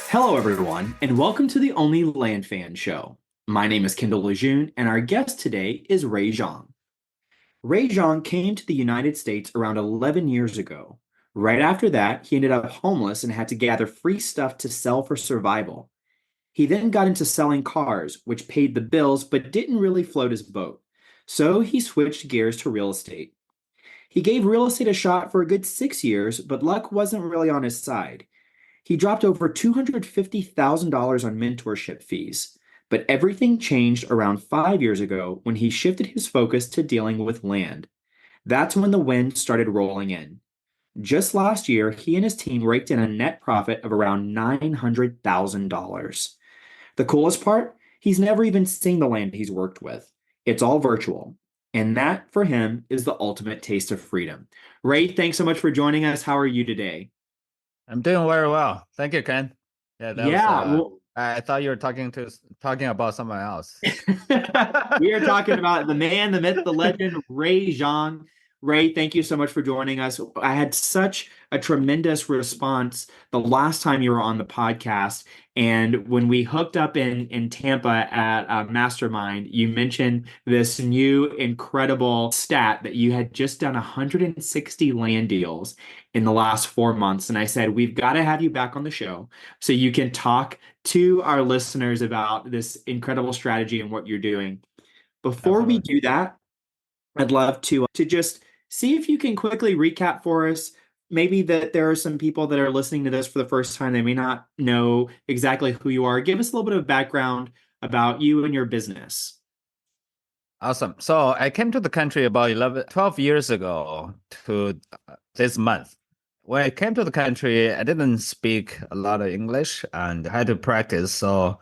Hello, everyone, and welcome to the Only Land Fan Show. My name is Kendall Lejeune, and our guest today is Ray Zhang. Ray Zhang came to the United States around 11 years ago. Right after that, he ended up homeless and had to gather free stuff to sell for survival. He then got into selling cars, which paid the bills but didn't really float his boat. So he switched gears to real estate. He gave real estate a shot for a good 6 years, but luck wasn't really on his side. He dropped over $250,000 on mentorship fees. But everything changed around 5 years ago when he shifted his focus to dealing with land. That's when the wind started rolling in. Just last year, he and his team raked in a net profit of around $900,000. The coolest part? He's never even seen the land he's worked with. It's all virtual. And that, for him, is the ultimate taste of freedom. Ray, thanks so much for joining us. How are you today? I'm doing very well. Thank you, Ken. Yeah, that was Yeah, well, I thought you were talking about someone else. we are talking about the man, the myth, the legend, Ray Zhang. Ray, thank you so much for joining us. I had such a tremendous response the last time you were on the podcast. And when we hooked up in Tampa at Mastermind, you mentioned this new incredible stat that you had just done 160 land deals in the last 4 months. And I said, we've got to have you back on the show so you can talk to our listeners about this incredible strategy and what you're doing. Before we Absolutely. do that, I'd love to just see if you can quickly recap for us. Maybe that there are some people that are listening to this for the first time. They may not know exactly who you are. Give us a little bit of background about you and your business. Awesome. So I came to the country about 12 years ago to this month. When I came to the country, I didn't speak a lot of English and had to practice. So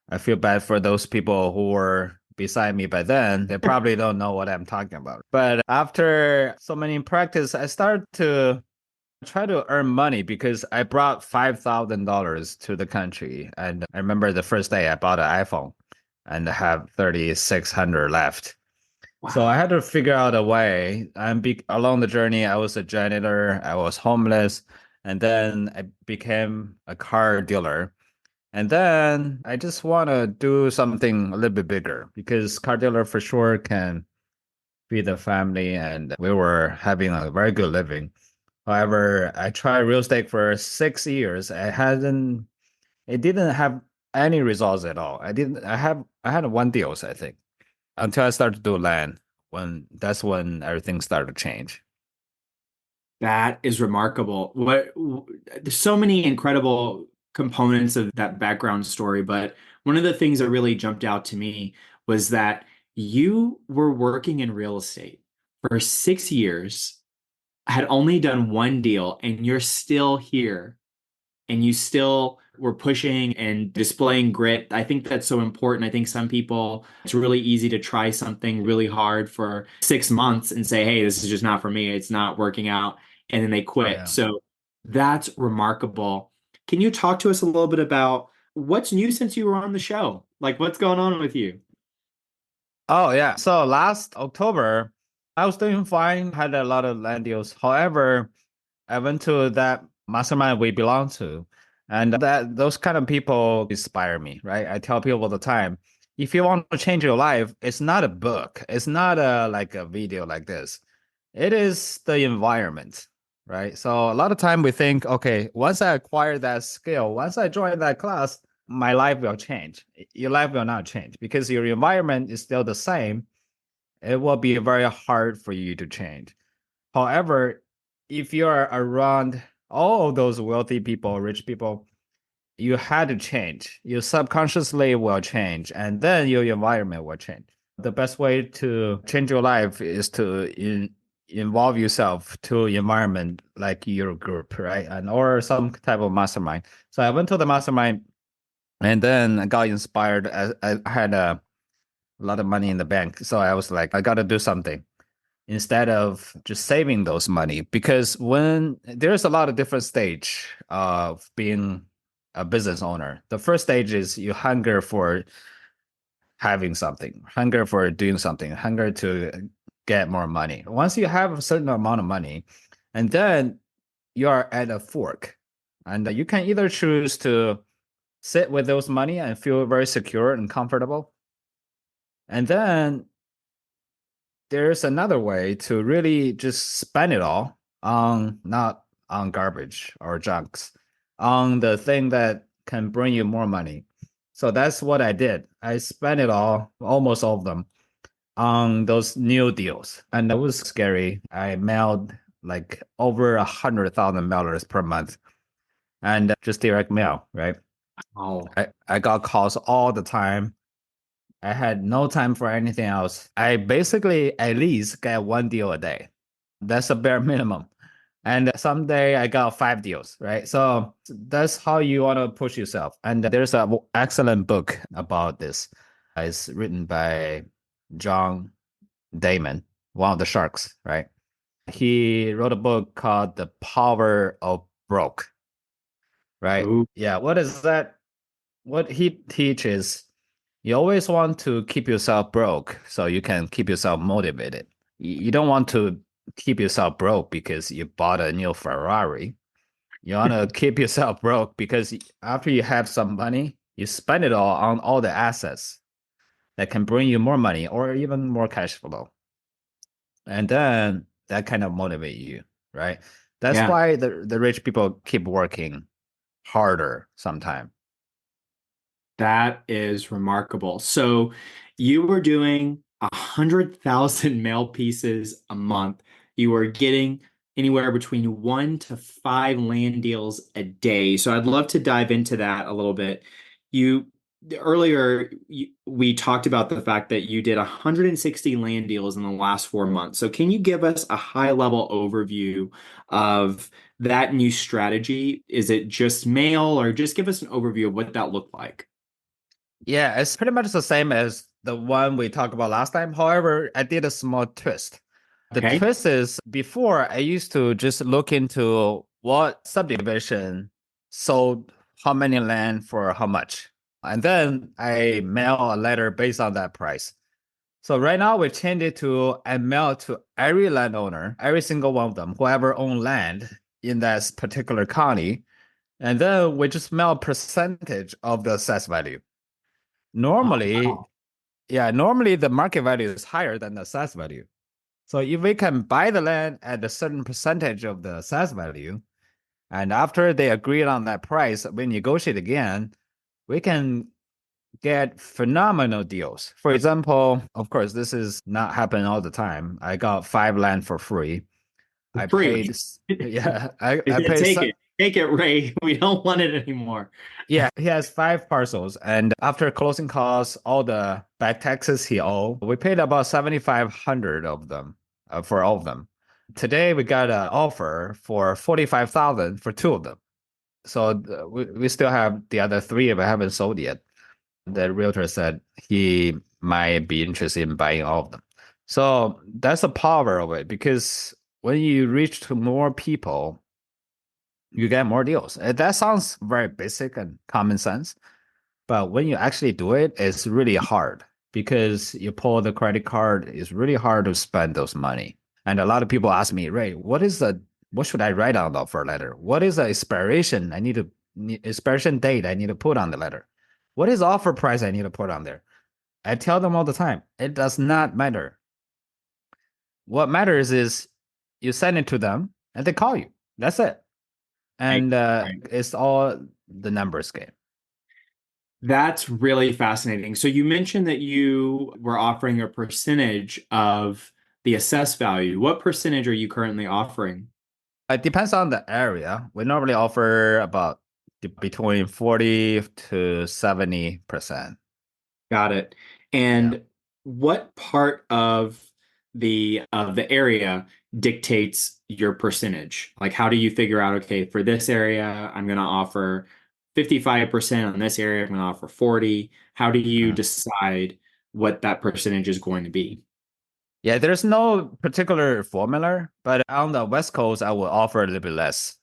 I feel bad for those people who were beside me by then. They probably don't know what I'm talking about. But after so many practice, I started to try to earn money because I brought $5,000 to the country. And I remember the first day I bought an iPhone and I have 3,600 left. So I Wow. had to figure out a way. Along the journey, I was a janitor, I was homeless, and then I became a car dealer. And then I just want to do something a little bit bigger because car dealer for sure can feed the family, and we were having a very good living. However, I tried real estate for 6 years. It didn't have any results at all. I had one deals, I think, until I started to do land. That's when everything started to change. That is remarkable. There's so many incredible components of that background story, but one of the things that really jumped out to me was that you were working in real estate for 6 years, had only done one deal, and you're still here and you still were pushing and displaying grit. I think that's so important. I think some people, it's really easy to try something really hard for 6 months and say, hey, this is just not for me. It's not working out. And then they quit. Yeah. So that's remarkable. Can you talk to us a little bit about what's new since you were on the show? Like, what's going on with you? Oh, yeah. So last October, I was doing fine, had a lot of land deals. However, I went to that mastermind we belong to, and that those kind of people inspire me, right? I tell people all the time, if you want to change your life, it's not a book, it's not like a video like this. It is the environment, right? So a lot of time we think, okay, once I acquire that skill, once I join that class, my life will change. Your life will not change because your environment is still the same. It will be very hard for you to change. However, if you're around all those wealthy people, rich people, you had to change. You subconsciously will change, and then your environment will change. The best way to change your life is to involve yourself to environment like your group, right? And or some type of mastermind. So I went to the mastermind, and then I got inspired. I had a lot of money in the bank, so I was like, I got to do something instead of just saving those money because when there's a lot of different stage of being a business owner. The first stage is you hunger for having something, hunger for doing something, hunger to get more money. Once you have a certain amount of money, and then you are at a fork, and you can either choose to sit with those money and feel very secure and comfortable. And then there's another way to really just spend it all on not on garbage or junks, on the thing that can bring you more money. So that's what I did. I spent it all, almost all of them, on those new deals. And that was scary. I mailed like over $100,000 per month and just direct mail, right? Oh, I got calls all the time. I had no time for anything else. I basically at least get one deal a day. That's a bare minimum. And someday I got 5 deals, right? So that's how you want to push yourself. And there's an excellent book about this. It's written by John Damon, one of the sharks, right? He wrote a book called The Power of Broke, right? ooh, Yeah, what is that? What he teaches, you always want to keep yourself broke so you can keep yourself motivated. You don't want to keep yourself broke because you bought a new Ferrari. You want to keep yourself broke because after you have some money, you spend it all on all the assets that can bring you more money or even more cash flow. And then that kind of motivate you, right? That's yeah. why the rich people keep working harder sometimes. That is remarkable. So you were doing 100,000 mail pieces a month. You were getting anywhere between 1 to 5 land deals a day. So I'd love to dive into that a little bit. You earlier we talked about the fact that you did 160 land deals in the last 4 months. So can you give us a high level overview of that new strategy? Is it just mail, or just give us an overview of what that looked like? Yeah, it's pretty much the same as the one we talked about last time. However, I did a small twist. The Okay. twist is before I used to just look into what subdivision sold how many land for how much. And then I mail a letter based on that price. So right now we changed it to I mail to every landowner, every single one of them, whoever own land in that particular county. And then we just mail a percentage of the assessed value. Oh, Normally, wow. yeah, normally the market value is higher than the assessed value. So if we can buy the land at a certain percentage of the assessed value, and after they agreed on that price, we negotiate again, we can get phenomenal deals. For example, of course, this is not happening all the time. I got 5 land for free. For I free. paid, yeah, They I said, paid, take it. Take it, Ray. We don't want it anymore. yeah, he has 5 parcels. And after closing costs, all the back taxes he owed, we paid about 7,500 of them for all of them. Today we got an offer for 45,000 for 2 of them. So we still have the other 3 but haven't sold yet. The realtor said he might be interested in buying all of them. So that's the power of it because when you reach to more people, you get more deals. That sounds very basic and common sense, but when you actually do it, it's really hard because you pull the credit card, it's really hard to spend those money. And a lot of people ask me, Ray, what should I write on the offer letter? What is the expiration date I need to put on the letter? What is the offer price I need to put on there? I tell them all the time, it does not matter. What matters is you send it to them and they call you. That's it. Right. And Right. it's all the numbers game. That's really fascinating. So you mentioned that you were offering a percentage of the assessed value. What percentage are you currently offering? It depends on the area. We normally offer about between 40 to 70%. Got it. Yeah. And what part of the area dictates your percentage? Like, how do you figure out, okay, for this area, I'm going to offer 55%, on this area, I'm going to offer 40. How do you Mhm. decide what that percentage is going to be? Yeah, there's no particular formula, but on the West Coast, I will offer a little bit less.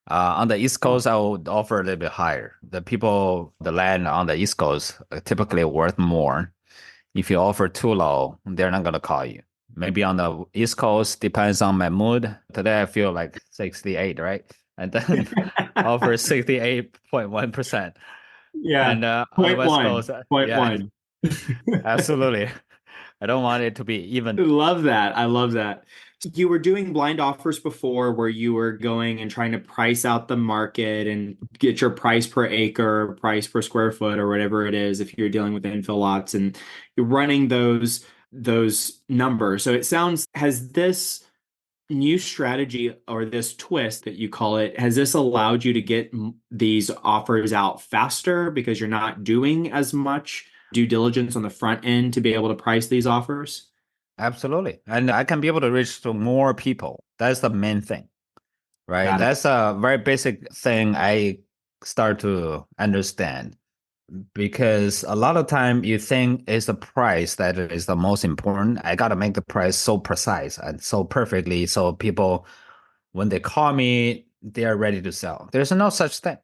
On the East Oh, Coast, I would offer a little bit higher. The land on the East Coast typically worth more. If you offer too low, they're not gonna call you. Maybe on the East Coast, depends on my mood. Today I feel like 68, right? And then offer 68.1%. Yeah. And on the Point West one. Coast, Point yeah, one. absolutely. I don't want it to be even. Love that. I love that. You were doing blind offers before where you were going and trying to price out the market and get your price per acre, price per square foot, or whatever it is if you're dealing with infill lots and you're running those numbers. So it sounds, has this new strategy or this twist that you call it, has this allowed you to get these offers out faster because you're not doing as much due diligence on the front end to be able to price these offers? Absolutely. And I can be able to reach to more people. That's the main thing, right? Got it. That's a very basic thing I start to understand because a lot of time you think it's the price that is the most important. I got to make the price so precise and so perfectly so people, when they call me, they are ready to sell. There's no such thing.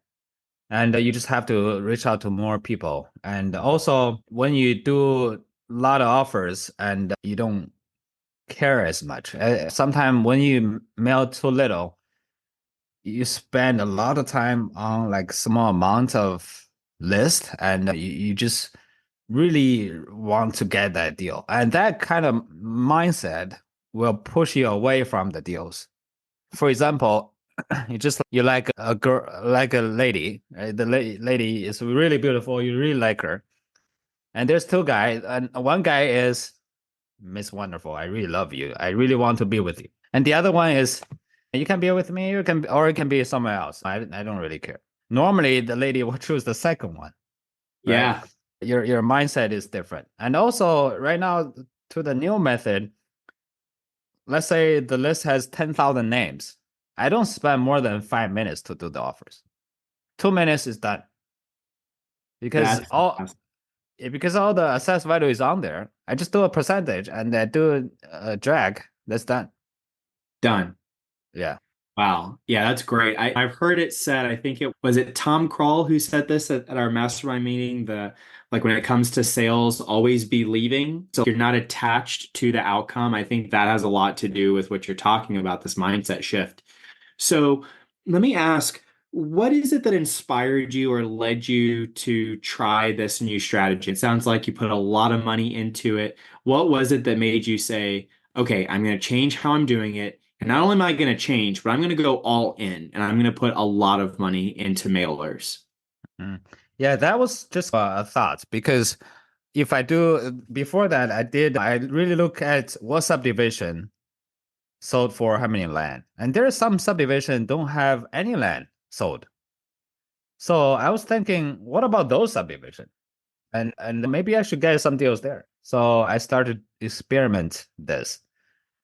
And you just have to reach out to more people. And also, when you do a lot of offers and you don't care as much, sometimes when you mail too little, you spend a lot of time on like small amount of list, and you just really want to get that deal. And that kind of mindset will push you away from the deals. For example, you like a girl, like a lady, right? The lady is really beautiful. You really like her, and there's two guys, and one guy is Miss Wonderful. I really love you. I really want to be with you. And the other one is, you can be with me. You can, or it can be somewhere else. I don't really care. Normally, the lady will choose the second one, right? Yeah, Your mindset is different. And also, right now, to the new method, let's say the list has 10,000 names. I don't spend more than 5 minutes to do the offers. 2 minutes is done because that's all fantastic. because all the assessed value is on there. I just do a percentage and I do a drag. That's done. Done. Yeah. Wow. Yeah, that's great. I've heard it said, I think it was it Tom Kroll who said this at our mastermind meeting, the like when it comes to sales, always be leaving. So you're not attached to the outcome. I think that has a lot to do with what you're talking about, this mindset shift. So let me ask, what is it that inspired you or led you to try this new strategy? It sounds like you put a lot of money into it. What was it that made you say, okay, I'm going to change how I'm doing it? And not only am I going to change, but I'm going to go all in and I'm going to put a lot of money into mailers. Mm. Yeah, that was just a thought because if I do before that, I really look at what subdivision sold for how many land. And there are some subdivision don't have any land sold. So I was thinking, what about those subdivision? And maybe I should get some deals there. So I started experiment this.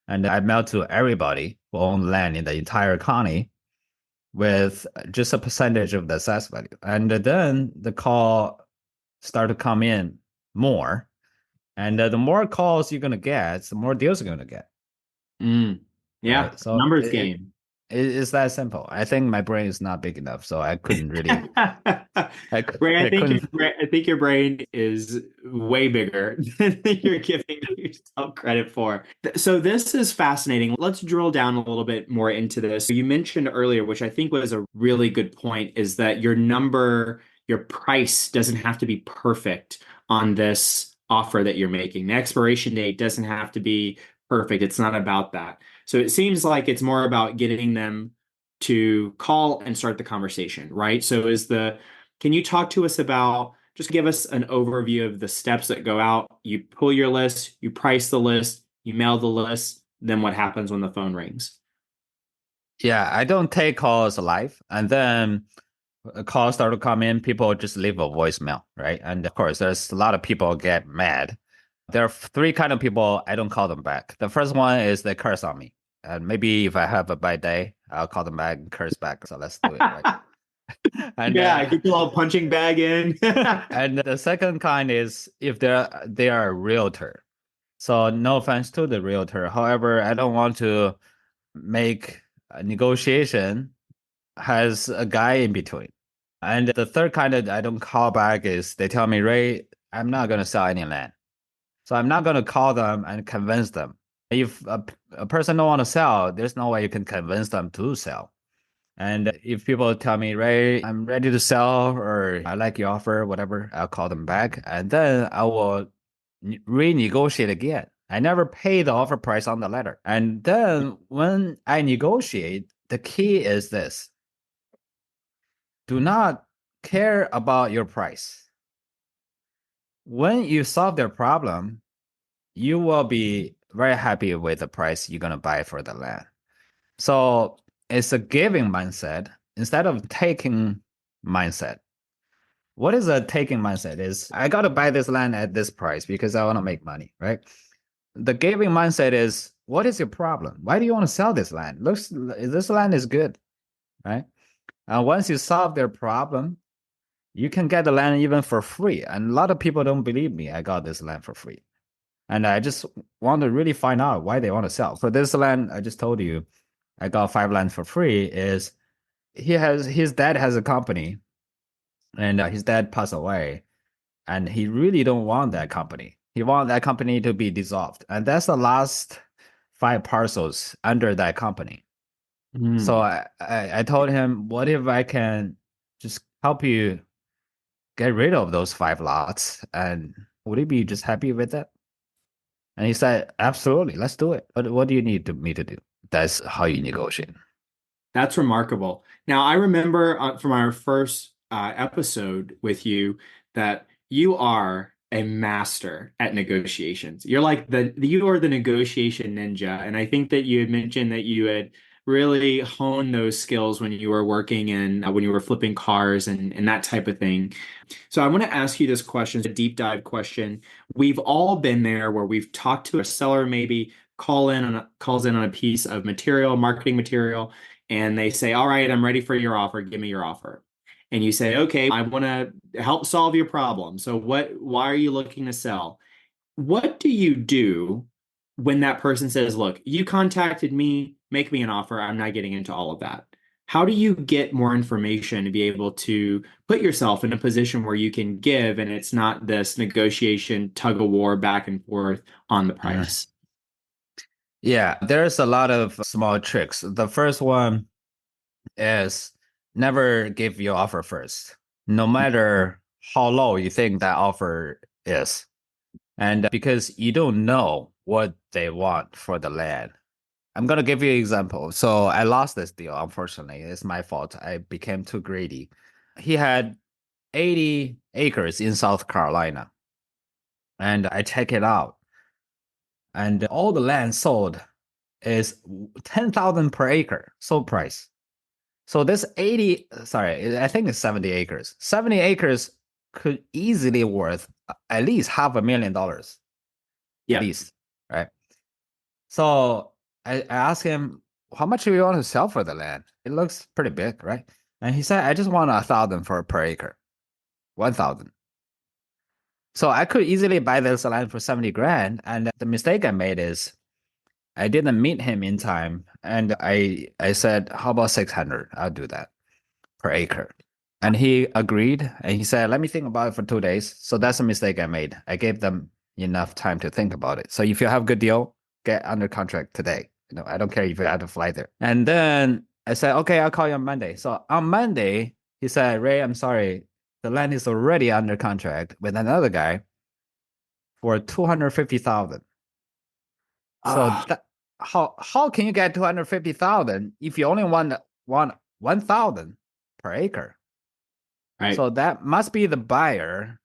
And I mailed to everybody who owned land in the entire county with just a percentage of the assessed value. And then the call started to come in more. And the more calls you're going to get, the more deals you're going to get. Mm. Yeah, Right. So numbers game. it's that simple. I think my brain is not big enough. So I couldn't really, Ray, I couldn't. I think your brain is way bigger than you're giving yourself credit for. So this is fascinating. Let's drill down a little bit more into this. You mentioned earlier, which I think was a really good point, is that your price doesn't have to be perfect on this offer that you're making. The expiration date doesn't have to be perfect. It's not about that. So it seems like it's more about getting them to call and start the conversation, right? So can you talk to us about, just give us an overview of the steps that go out? You pull your list, you price the list, you mail the list, then what happens when the phone rings? Yeah, I don't take calls live. And then a call start to come in, people just leave a voicemail, right? And of course, there's a lot of people get mad. There are three kind of people I don't call them back. The first one is they curse on me. And maybe if I have a bad day, I'll call them back and curse back. So let's do it, right? And Yeah, get the little punching bag in. and the second kind is if they are a realtor. So no offense to the realtor. However, I don't want to make a negotiation has a guy in between. And the third kind that I don't call back is they tell me, Ray, I'm not going to sell any land. So I'm not going to call them and convince them. If a person don't want to sell, there's no way you can convince them to sell. And if people tell me, Ray, I'm ready to sell or I like your offer, whatever, I'll call them back and then I will renegotiate again. I never pay the offer price on the letter. And then when I negotiate, the key is this: do not care about your price. When you solve their problem, you will be very happy with the price you're going to buy for the land. So it's a giving mindset instead of taking mindset. What is a taking mindset? Is I got to buy this land at this price because I want to make money, right? The giving mindset is, what is your problem? Why do you want to sell this land? Looks this land is good, right? And once you solve their problem, you can get the land even for free. And a lot of people don't believe me. I got this land for free. And I just want to really find out why they want to sell. For this land, I just told you, I got 5 lands for free. Is his dad has a company, and his dad passed away, and he really don't want that company. He want that company to be dissolved, and that's the last 5 parcels under that company. So Mm. I told him, what if I can just help you get rid of those 5 lots, and would you be just happy with that? And he said, absolutely, let's do it. But what do you need me to do? That's how you negotiate. That's remarkable. Now, I remember from our first episode with you that you are a master at negotiations. You're like you are the negotiation ninja. And I think that you had mentioned that you had really honed those skills when you were working and when you were flipping cars and that type of thing. So I want to ask you this question, a deep dive question. We've all been there where we've talked to a seller, maybe calls in on a piece of material, marketing material, and they say, "All right, I'm ready for your offer. Give me your offer." And you say, "Okay, I want to help solve your problem. So why are you looking to sell?" What do you do when that person says, "Look, you contacted me, make me an offer. I'm not getting into all of that." How do you get more information to be able to put yourself in a position where you can give and it's not this negotiation, tug of war back and forth on the Mhm. price? Yeah, there's a lot of small tricks. The first one is never give your offer first, no matter how low you think that offer is. And because you don't know what they want for the land. I'm gonna give you an example. So I lost this deal, unfortunately. It's my fault. I became too greedy. He had 80 acres in South Carolina, and I check it out. And all the land sold is 10,000 per acre, sold price. So this 80, sorry, I think it's 70 acres. 70 acres could easily worth at least $500,000, at Yeah. least, right? So I asked him, how much do you want to sell for the land? It looks pretty big, right? And he said, I just want 1,000 for per acre, 1,000. So I could easily buy this land for 70 grand. And the mistake I made is I didn't meet him in time. And I said, how about 600? I'll do that per acre. And he agreed. And he said, let me think about it for 2 days. So that's a mistake I made. I gave them enough time to think about it. So if you have a good deal, get under contract today. I don't care if you have to fly there. And then I said, okay, I'll call you on Monday. So on Monday, he said, Ray, I'm sorry. The land is already under contract with another guy for 250,000. So Ah, that how can you get 250,000 if you only want 1,000 per acre? right. So that must be the buyer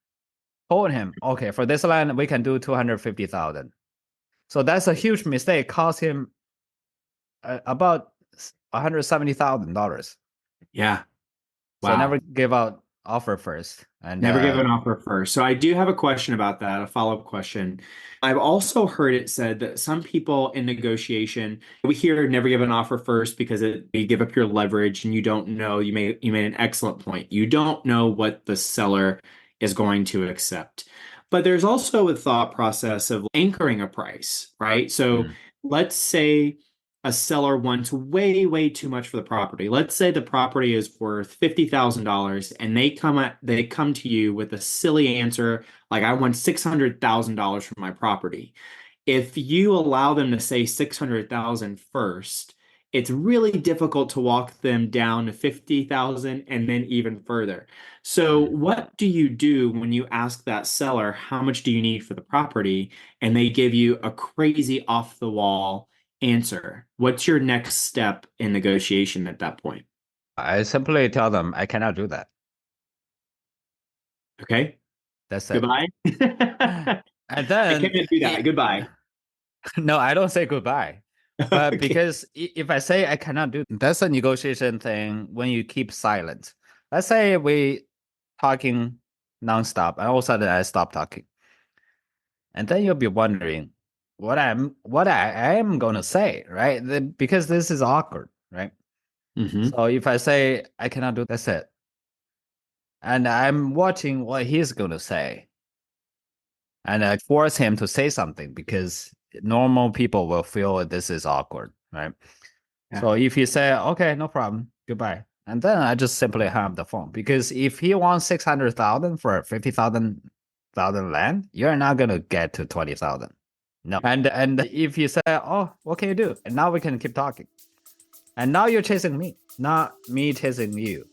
told him, okay, for this land we can do 250,000. So that's a huge mistake, cost him about $170,000. Yeah. So never Wow. give out offer first. And Never give an offer first. So I do have a question about that, a follow-up question. I've also heard it said that some people in negotiation, we hear never give an offer first because you give up your leverage and you don't know, you made an excellent point. You don't know what the seller is going to accept. But there's also a thought process of anchoring a price, right? So mm, let's say a seller wants way, way too much for the property. Let's say the property is worth $50,000 and they come to you with a silly answer like I want $600,000 for my property. If you allow them to say 600,000 first, it's really difficult to walk them down to 50,000 and then even further. So Mm. what do you do when you ask that seller, how much do you need for the property? And they give you a crazy off the wall answer. What's your next step in negotiation at that point? I simply tell them I cannot do that. Okay, That's it. goodbye. I And then can't do that. Goodbye. no, I don't say goodbye. But Okay. because if I say I cannot do, that's a negotiation thing when you keep silent. Let's say we talking nonstop, and all of a sudden I stop talking. And then you'll be wondering what I am gonna say, right? Because this is awkward, right? Hmm. So if I say I cannot do, that's it. And I'm watching what he's gonna say. And I force him to say something because normal people will feel this is awkward, right? Yeah. So if he say, okay, no problem, goodbye. And then I just simply hang up the phone because if he wants 600,000 for 50,000 land, you're not gonna get to 20,000. No. And if you say, oh, what can you do? And now we can keep talking. And now you're chasing me, not me chasing you.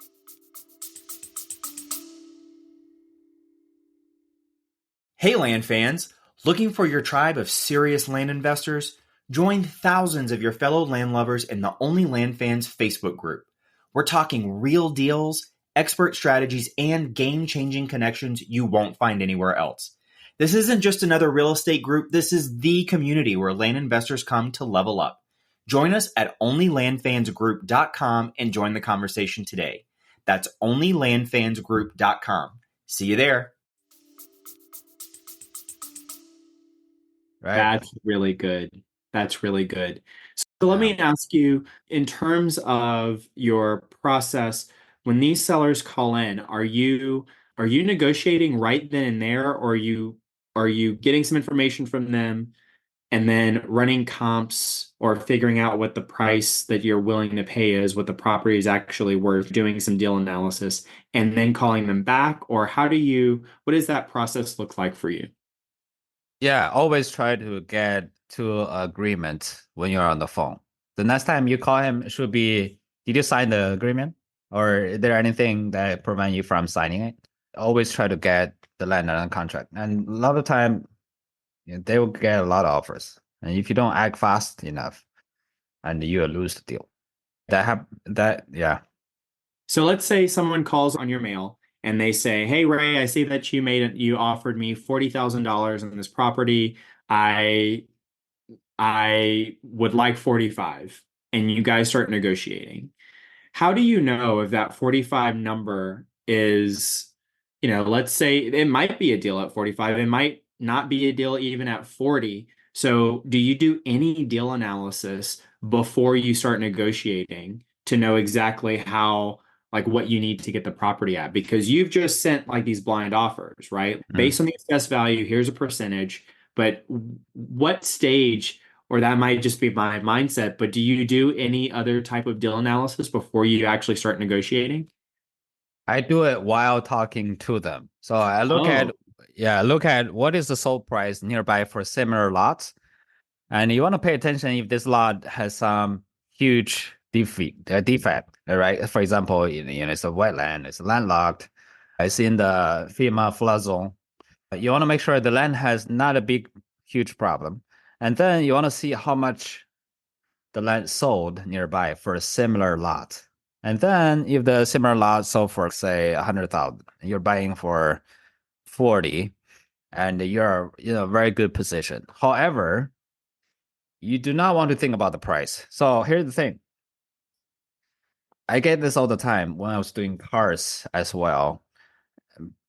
Hey, land fans! Looking for your tribe of serious land investors? Join thousands of your fellow land lovers in the Only Land Fans Facebook group. We're talking real deals, expert strategies, and game changing connections you won't find anywhere else. This isn't just another real estate group, this is the community where land investors come to level up. Join us at onlylandfansgroup.com and join the conversation today. That's onlylandfansgroup.com. See you there. Right? That's really good. That's really good. So let Yeah. me ask you, in terms of your process, when these sellers call in, are you negotiating right then and there, or are you getting some information from them and then running comps or figuring out what the price that you're willing to pay is, what the property is actually worth, doing some deal analysis, and then calling them back? Or what does that process look like for you? Yeah, always try to get to agreement when you're on the phone. The next time you call him, it should be, did you sign the agreement? Or is there anything that prevent you from signing it? Always try to get the land under contract. And a lot of time, they will get a lot of offers. And if you don't act fast enough, and you will lose the deal. Yeah. So let's say someone calls on your mail and they say, "Hey Ray, I see that you offered me $40,000 on this property. I I would like 45." And you guys start negotiating. How do you know if that 45 number is, let's say it might be a deal at 45, it might not be a deal even at 40. So, do you do any deal analysis before you start negotiating to know exactly like what you need to get the property at? Because you've just sent like these blind offers, right? Mm. Based on the assessed value, here's a percentage, but what stage, or that might just be my mindset, but do you do any other type of deal analysis before you actually start negotiating? I do it while talking to them. So Oh, look at what is the sold price nearby for similar lots. And you want to pay attention if this lot has some huge defect, right? For example, it's a wetland, it's landlocked, it's in the FEMA flood zone. You want to make sure the land has not a huge problem. And then you want to see how much the land sold nearby for a similar lot. And then if the similar lot sold for, say, 100,000, you're buying for 40, and you're in a very good position. However, you do not want to think about the price. So here's the thing. I get this all the time when I was doing cars as well.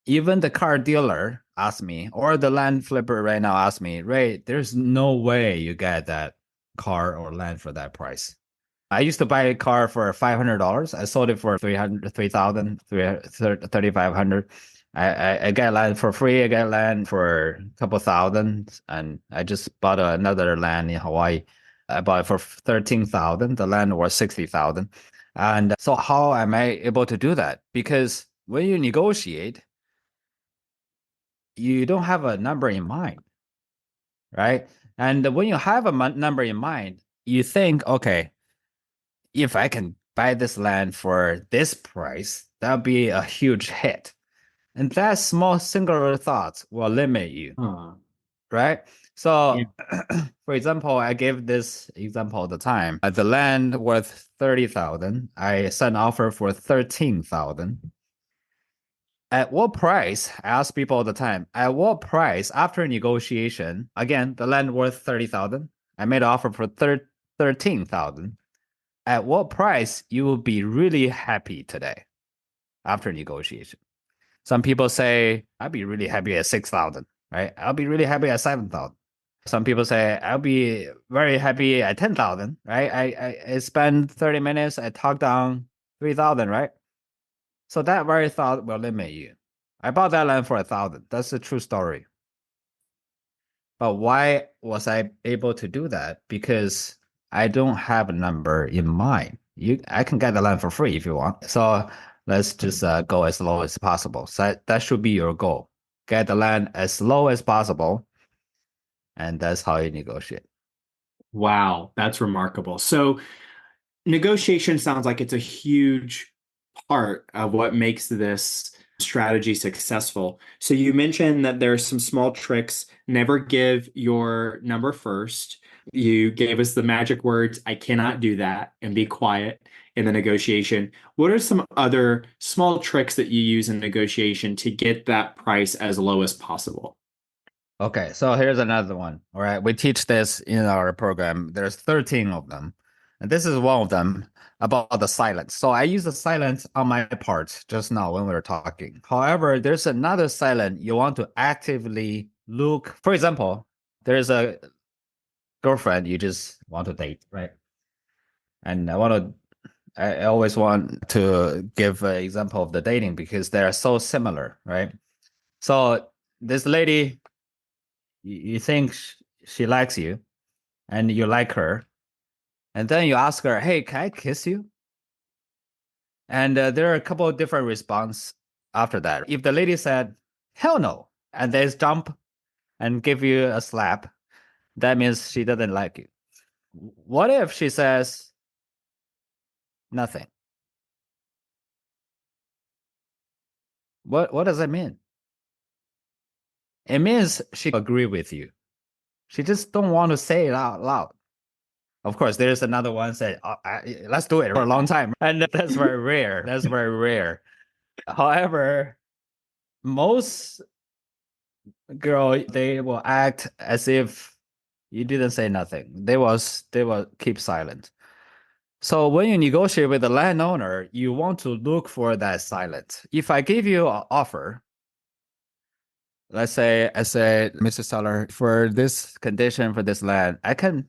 Even the car dealer asked me, or the land flipper right now asked me, Ray, there's no way you get that car or land for that price. I used to buy a car for $500. I sold it for 300, 3,000, 3,500. I got land for free. I got land for a couple thousand, and I just bought another land in Hawaii. I bought it for 13,000. The land was 60,000. And so how am I able to do that? Because when you negotiate, you don't have a number in mind, right? And when you have a number in mind, you think, okay, if I can buy this land for this price, that'll be a huge hit. And that small singular thought will limit you, Huh. right? Yeah. So, for example, I gave this example at the time. The land worth 30,000. I sent offer for 13,000. At what price? I ask people all the time. At what price after negotiation? Again, the land worth 30,000. I made an offer for 13,000. At what price you will be really happy today after negotiation? Some people say I'll be really happy at 6,000, right? I'll be really happy at 7,000. Some people say I'll be very happy at 10,000, right? I spend 30 minutes, I talk down 3,000, right? So that very thought will limit you. I bought that land for 1,000. That's a true story. But why was I able to do that? Because I don't have a number in mind. I can get the land for free if you want. So let's just go as low as possible. So that should be your goal. Get the land as low as possible, and that's how you negotiate. Wow, that's remarkable. So negotiation sounds like it's a huge part of what makes this strategy successful. So you mentioned that there are some small tricks. Never give your number first. You gave us the magic words, I cannot do that, and be quiet in the negotiation. What are some other small tricks that you use in negotiation to get that price as low as possible? Okay, so here's another one. All right, we teach this in our program. There's 13 of them, and this is one of them about the silence. So I use the silence on my part just now when we were talking. However, there's another silence you want to actively look. For example, there's a girlfriend you just want to date, right? And I always want to give an example of the dating because they are so similar, right? So this lady, you think she likes you and you like her, and then you ask her, "Hey, can I kiss you?" And there are a couple of different response after that. If the lady said, "Hell no," and they jump and give you a slap, that means she doesn't like you. What if she says nothing? What does that mean? It means she agree with you. She just don't want to say it out loud. Of course, there's another one say, oh, "Let's do it for a long time," and that's very rare. That's very rare. However, most girl they will act as if you didn't say nothing. They will keep silent. So when you negotiate with the landowner, you want to look for that silence. If I give you an offer, let's say I say, "Mr. Seller, for this condition for this land, I can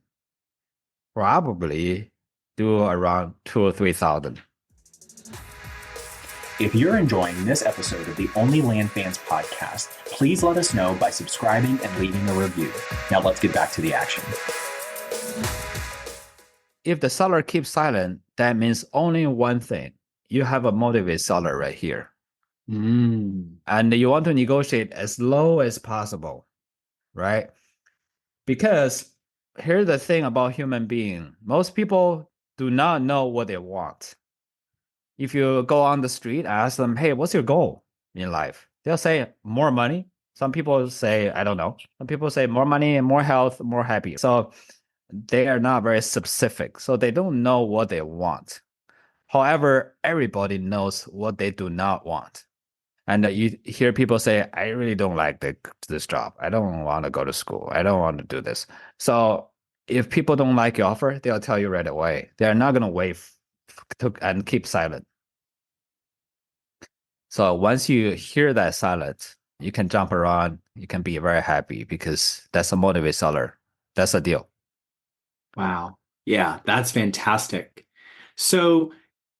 probably do around 2 or 3,000." If you're enjoying this episode of the Only Land Fans podcast, please let us know by subscribing and leaving a review. Now let's get back to the action. If the seller keeps silent, that means only one thing. You have a motivated seller right here. And you want to negotiate as low as possible, right? Because here's the thing about human being. Most people do not know what they want. If you go on the street, ask them, "Hey, what's your goal in life?" They'll say more money. Some people say, I don't know. Some people say more money and more health, more happy. So they are not very specific. So they don't know what they want. However, everybody knows what they do not want. And you hear people say, "I really don't like this job. I don't want to go to school. I don't want to do this." So if people don't like your offer, they'll tell you right away. They're not going to wait and keep silent. So once you hear that silence, you can jump around. You can be very happy because that's a motivated seller. That's a deal. Wow. Yeah, that's fantastic. So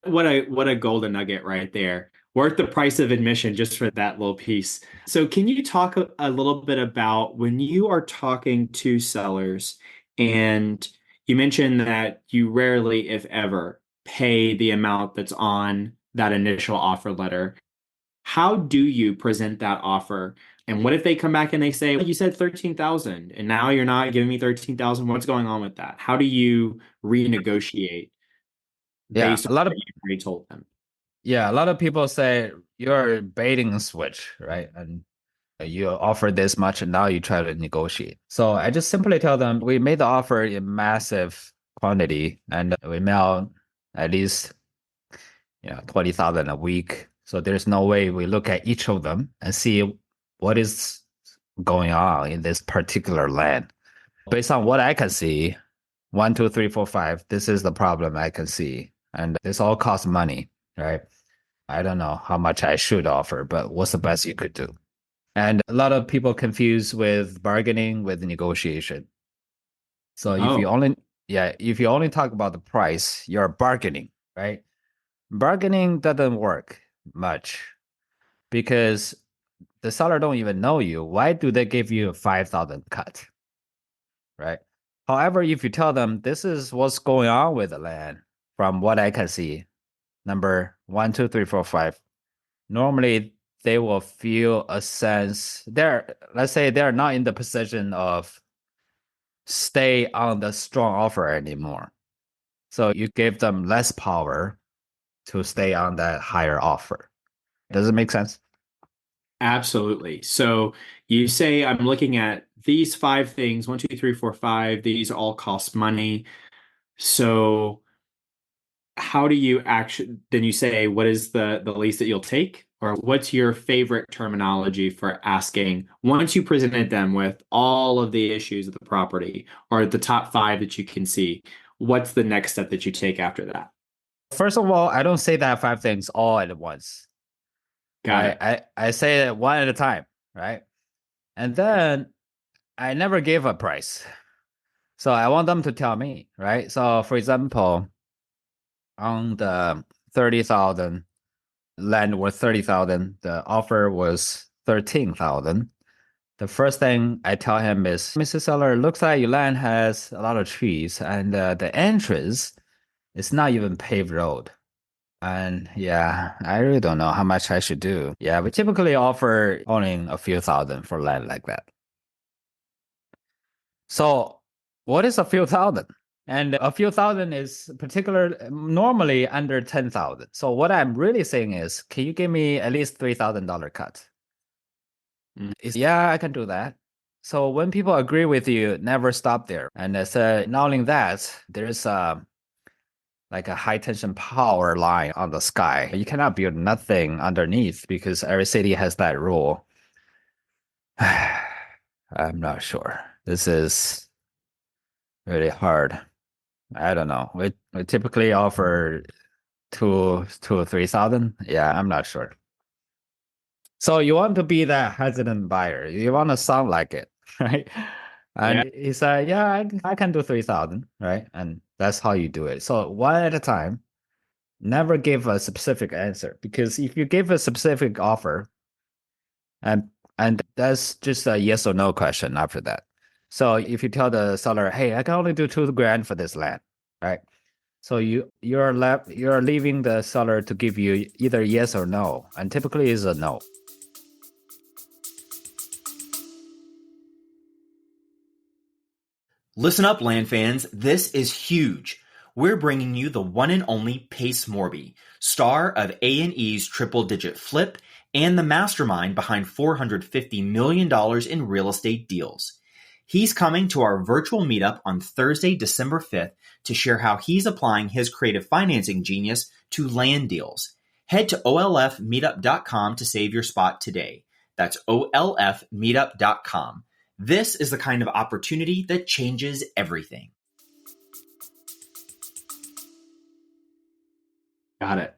what a golden nugget right there. Worth the price of admission just for that little piece. So can you talk a little bit about when you are talking to sellers and you mentioned that you rarely, if ever, pay the amount that's on that initial offer letter. How do you present that offer? And what if they come back and they say, you said 13,000 and now you're not giving me 13,000? What's going on with that? How do you renegotiate? Yeah, based on a lot of what you already told them. yeah, a lot of people say you're baiting and switch, right? And you offer this much and now you try to negotiate. So I just simply tell them we made the offer in massive quantity and we mail at least 20,000 a week. So there's no way we look at each of them and see what is going on in this particular land. Based on what I can see, one, two, three, four, five, this is the problem I can see. And this all costs money, right? I don't know how much I should offer, but what's the best you could do? And a lot of people confuse with bargaining with negotiation. So Oh, if you only talk about the price, you're bargaining, right? Bargaining doesn't work much because the seller don't even know you. Why do they give you a 5,000 cut? Right? However, if you tell them this is what's going on with the land, from what I can see, number one, two, three, four, five, normally they will feel a sense let's say they're not in the position of stay on the strong offer anymore. So you give them less power to stay on that higher offer. Does it make sense? absolutely. So you say I'm looking at these five things, one, two, three, four, five. These all cost money. So how do you actually then you say what is the least that you'll take? Or what's your favorite terminology for asking once you presented them with all of the issues of the property or the top five that you can see, what's the next step that you take after that? First of all, I don't say that five things all at once, Got right? it. I say it one at a time, right? And then I never give a price. So I want them to tell me, right? So for example, on the 30,000 land worth 30,000, the offer was 13,000. The first thing I tell him is, Mr. Seller, looks like your land has a lot of trees and the entrance is not even paved road. And yeah, I really don't know how much I should do. Yeah, we typically offer owning a few thousand for land like that. So what is a few thousand? And a few thousand is particular normally under 10,000. So what I'm really saying is, can you give me at least $3,000 cut? Mm. Yeah, I can do that. So when people agree with you, never stop there. And it's not only that, there's like a high tension power line on the sky. You cannot build nothing underneath because every city has that rule. I'm not sure. This is really hard. I don't know. We typically offer two or 3,000. Yeah, I'm not sure. So you want to be that hesitant buyer. You want to sound like it, right? Yeah. And he said, yeah, I can do 3,000, right? And that's how you do it. So one at a time, never give a specific answer because if you give a specific offer and that's just a yes or no question after that. So if you tell the seller, hey, I can only do 2 grand for this land, right? So you're leaving the seller to give you either yes or no, and typically is a no. Listen up, land fans. This is huge. We're bringing you the one and only Pace Morby, star of A&E's Triple Digit Flip and the mastermind behind $450 million in real estate deals. He's coming to our virtual meetup on Thursday, December 5th to share how he's applying his creative financing genius to land deals. Head to olfmeetup.com to save your spot today. That's olfmeetup.com. This is the kind of opportunity that changes everything. Got it.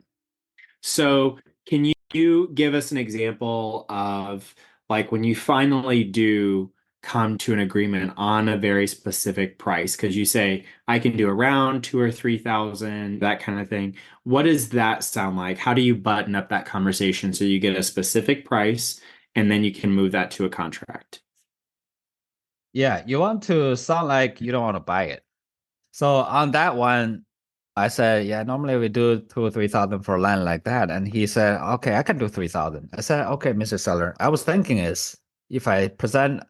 So, can you give us an example of like when you finally do come to an agreement on a very specific price? Because you say I can do around 2 or 3 thousand, that kind of thing. What does that sound like? How do you button up that conversation so you get a specific price and then you can move that to a contract? Yeah, you want to sound like you don't want to buy it. So on that one, I said, yeah, normally we do 2 or 3,000 for land like that. And he said, okay, I can do 3,000. I said, okay, Mr. Seller. I was thinking is if I present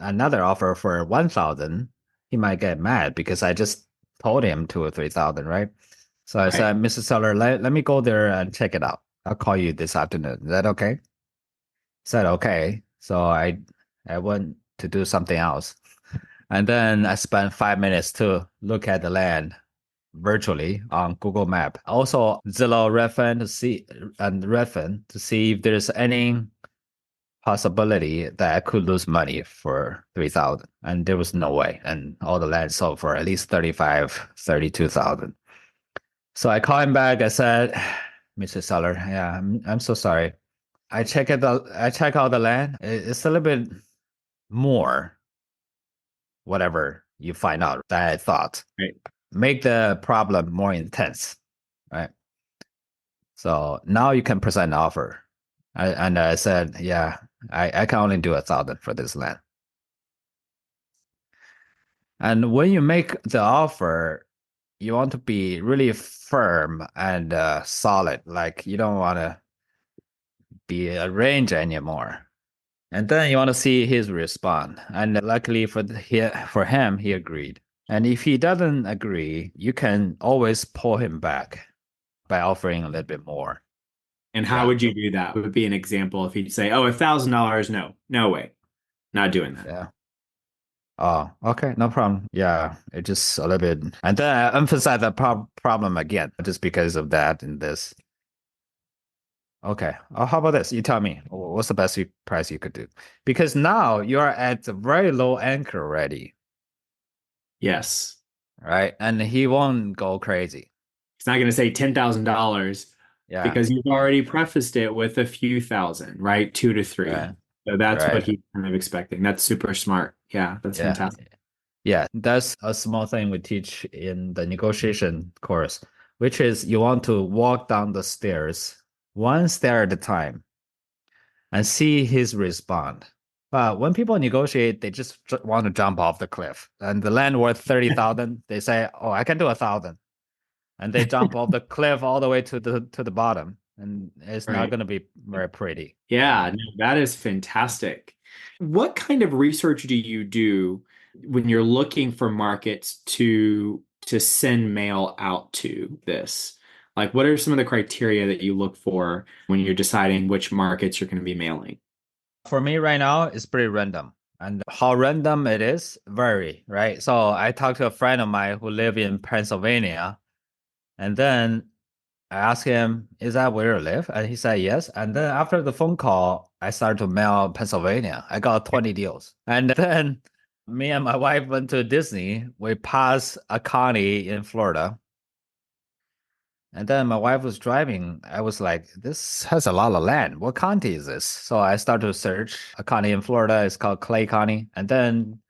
another offer for 1,000, he might get mad because I just told him 2 or 3,000, right? So I Right. said, Mr. Seller, let me go there and check it out. I'll call you this afternoon. Is that okay? Said okay. So I went to do something else. And then I spent 5 minutes to look at the land virtually on Google Map. Also Zillow Redfin to see if there's any possibility that I could lose money for 3,000. And there was no way. And all the land sold for at least 35, 32,000. So I called him back. I said, Mr. Seller, yeah, I'm so sorry. I check out the land. It's a little bit more, whatever you find out than I thought. Right. Make the problem more intense, right? So now you can present an offer. And I said, yeah, I can only do 1,000 for this land. And when you make the offer, you want to be really firm and solid. Like you don't want to be arranged anymore. And then you want to see his response. And luckily for him, he agreed. And if he doesn't agree, you can always pull him back by offering a little bit more. And how Yeah. would you do that? Would be an example if he'd say, "Oh, $1,000, no way, not doing that." Yeah. Oh, okay, no problem. Yeah, it just a little bit. And then I emphasize the problem again, just because of that and this. Okay. How about this? You tell me, what's the best price you could do? Because now you are at a very low anchor already, Yes. right? And he won't go crazy. He's not going to say $10,000 Yeah. because you've already prefaced it with a few thousand, right? 2 to 3. Right. So that's what Right. he's kind of expecting. That's super smart. Yeah, that's Yeah. fantastic. Yeah, that's a small thing we teach in the negotiation course, which is you want to walk down the stairs one stair at a time and see his response. But when people negotiate, they just want to jump off the cliff. And the land worth 30,000, they say, "Oh, I can do 1,000," and they jump off the cliff all the way to the bottom, and it's not Right. going to be very pretty. Yeah, no, that is fantastic. What kind of research do you do when you're looking for markets to send mail out to this? Like, what are some of the criteria that you look for when you're deciding which markets you're going to be mailing? For me right now, it's pretty random. And how random it is, vary, right? So I talked to a friend of mine who live in Pennsylvania, and then I asked him, "Is that where you live?" And he said yes. And then after the phone call, I started to mail Pennsylvania. I got 20 deals. And then me and my wife went to Disney. We passed a county in Florida. And then my wife was driving. I was like, this has a lot of land. What county is this? So I started to search a county in Florida. It's called Clay County. And then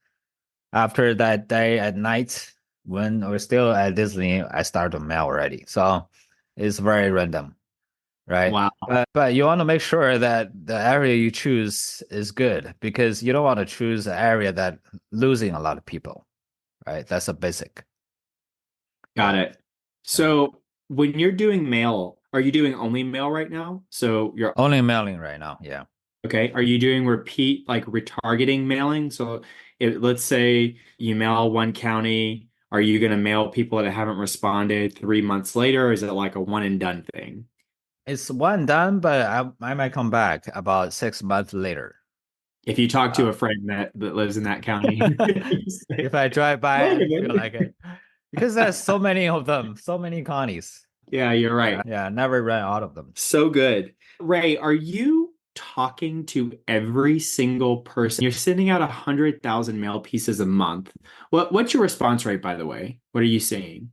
after that day at night, when we're still at Disney, I started to mail already. So it's very random, right? Wow. But you want to make sure that the area you choose is good because you don't want to choose an area that losing a lot of people, right? That's a basic. Got it. So when you're doing mail, are you doing only mail right now? So you're Only mailing right now. Yeah. okay. Are you doing like retargeting mailing? So let's say you mail one county, are you going to mail people that haven't responded 3 months later? Or is it like a one and done thing? It's one done, but I might come back about 6 months later. If you talk to a friend that lives in that county, If I drive by Wait a and feel minute. like it. Because there's so many of them, so many counties. Yeah, you're right. Yeah, never ran out of them. So good. Ray, are you talking to every single person? You're sending out 100,000 mail pieces a month. What's your response rate, by the way? What are you seeing?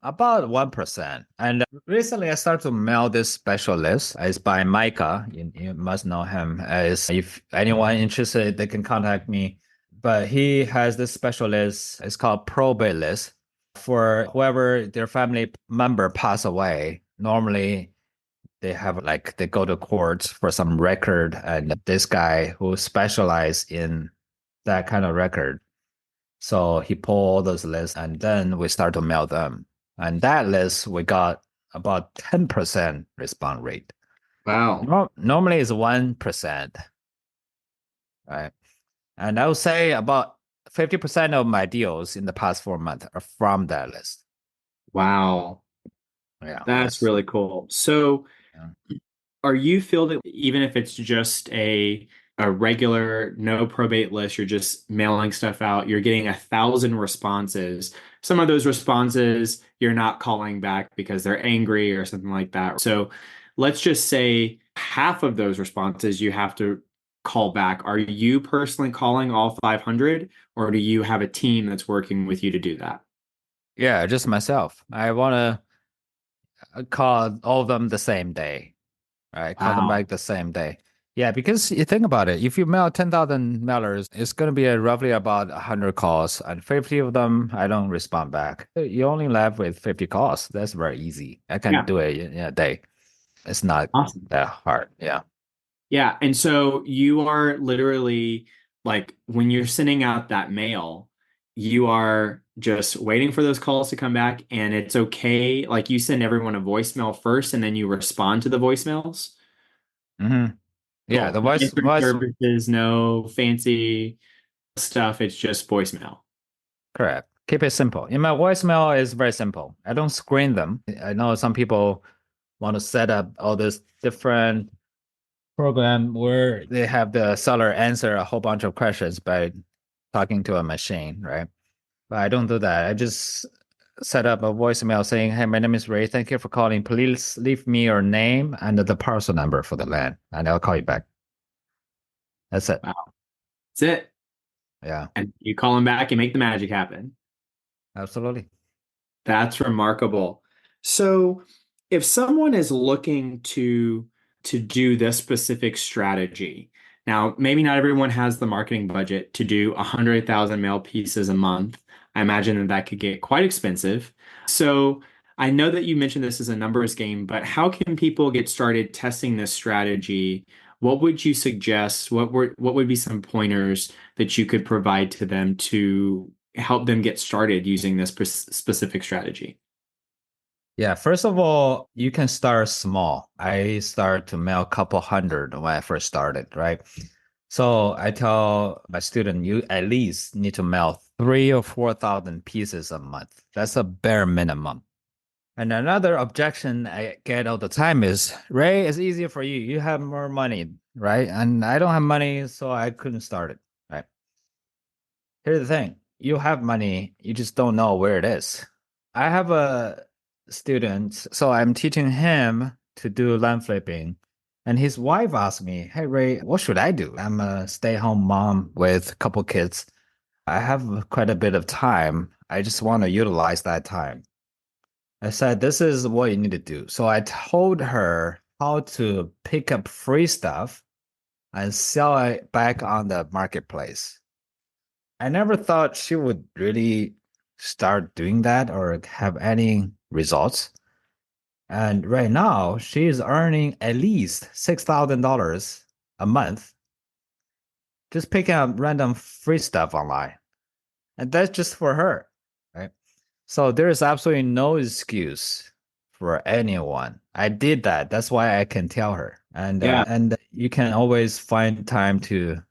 About 1%. And recently I started to mail this special list. It's by Micah. You must know him. If anyone interested, they can contact me. But he has this special list. It's called probate list. For whoever their family member pass away, normally they have they go to court for some record, and this guy who specialized in that kind of record. So he pulled all those lists and then we start to mail them. And that list we got about 10% response rate. Wow. Normally it's 1%. Right. And I would say about 50% of my deals in the past 4 months are from that list. Wow. Yeah, That's really cool. So yeah. are you feel that even if it's just a regular no probate list, you're just mailing stuff out, you're getting 1,000 responses. Some of those responses you're not calling back because they're angry or something like that. So let's just say half of those responses you have to call back. Are you personally calling all 500, or do you have a team that's working with you to do that? Yeah, just myself. I want to call all of them the same day, right? Call them Wow. back the same day. Yeah, because you think about it, if you mail 10,000 mailers, it's going to be roughly about 100 calls, and 50 of them I don't respond back. You only left with 50 calls. That's very easy. I can Yeah. do it in a day. It's not Awesome. that hard. Yeah. Yeah, and so you are literally like when you're sending out that mail, you are just waiting for those calls to come back, and it's okay. Like you send everyone a voicemail first and then you respond to the voicemails. hmm Yeah, Cool. the No voice answering voice services, no fancy stuff. It's just voicemail. correct. Keep it simple. In my voicemail is very simple. I don't screen them. I know some people want to set up all this different program where they have the seller answer a whole bunch of questions by talking to a machine, right? But I don't do that. I just set up a voicemail saying, "Hey, my name is Ray. Thank you for calling. Please leave me your name and the parcel number for the land, and I'll call you back." That's it. Wow. That's it. Yeah, And you call them back and make the magic happen. absolutely. That's remarkable. So, if someone is looking to do this specific strategy, now maybe not everyone has the marketing budget to do 100,000 mail pieces a month. I imagine that that could get quite expensive. So, I know that you mentioned this as a numbers game, but how can people get started testing this strategy? What would you suggest? What would be some pointers that you could provide to them to help them get started using this specific strategy? Yeah, first of all, you can start small. I started to mail a couple hundred when I first started, right? So I tell my student, you at least need to mail 3 or 4,000 pieces a month. That's a bare minimum. And another objection I get all the time is, Ray, it's easier for you. You have more money, right? And I don't have money, so I couldn't start it, right? Here's the thing. You have money, you just don't know where it is. I have a student, so I'm teaching him to do land flipping. And his wife asked me, "Hey, Ray, what should I do? I'm a stay-at-home mom with a couple kids. I have quite a bit of time. I just want to utilize that time." I said, "This is what you need to do." So I told her how to pick up free stuff and sell it back on the marketplace. I never thought she would really start doing that or have any results. And right now, she is earning at least $6,000 a month just picking up random free stuff online. And that's just for her, right? So there is absolutely no excuse for anyone. I did that. That's why I can tell her. Yeah, And you can always find time to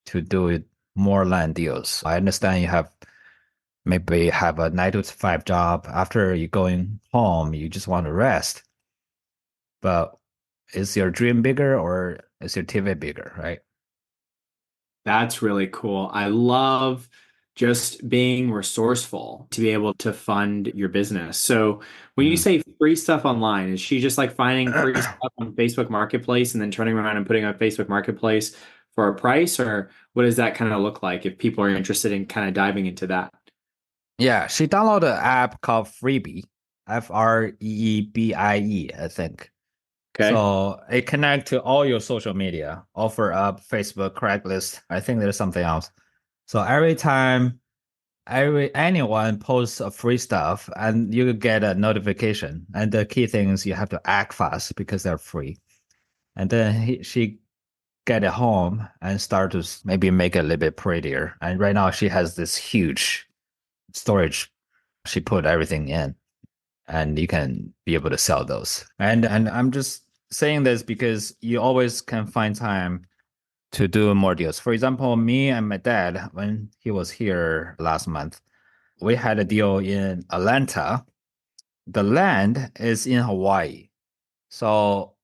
do it more land deals. I understand you have maybe have a 9 to 5 job. After you going home, you just want to rest. But is your dream bigger or is your TV bigger, right? that's really cool. I love just being resourceful to be able to fund your business. So when you Mm. say free stuff online, is she just like finding free stuff on Facebook Marketplace and then turning around and putting on Facebook Marketplace for a price? Or what does that kind of look like if people are interested in kind of diving into that? Yeah, she downloaded an app called Freebie, Freebie, I think. Okay. So it connect to all your social media, offer up Facebook, Craigslist. I think there's something else. So every time anyone posts a free stuff and you get a notification. And the key thing is you have to act fast because they're free. And then she get it home and start to maybe make it a little bit prettier. And right now she has this huge storage. She put everything in and you can be able to sell those. And I'm just saying this because you always can find time to do more deals. For example, me and my dad, when he was here last month, we had a deal in Atlanta the land is in Hawaii. So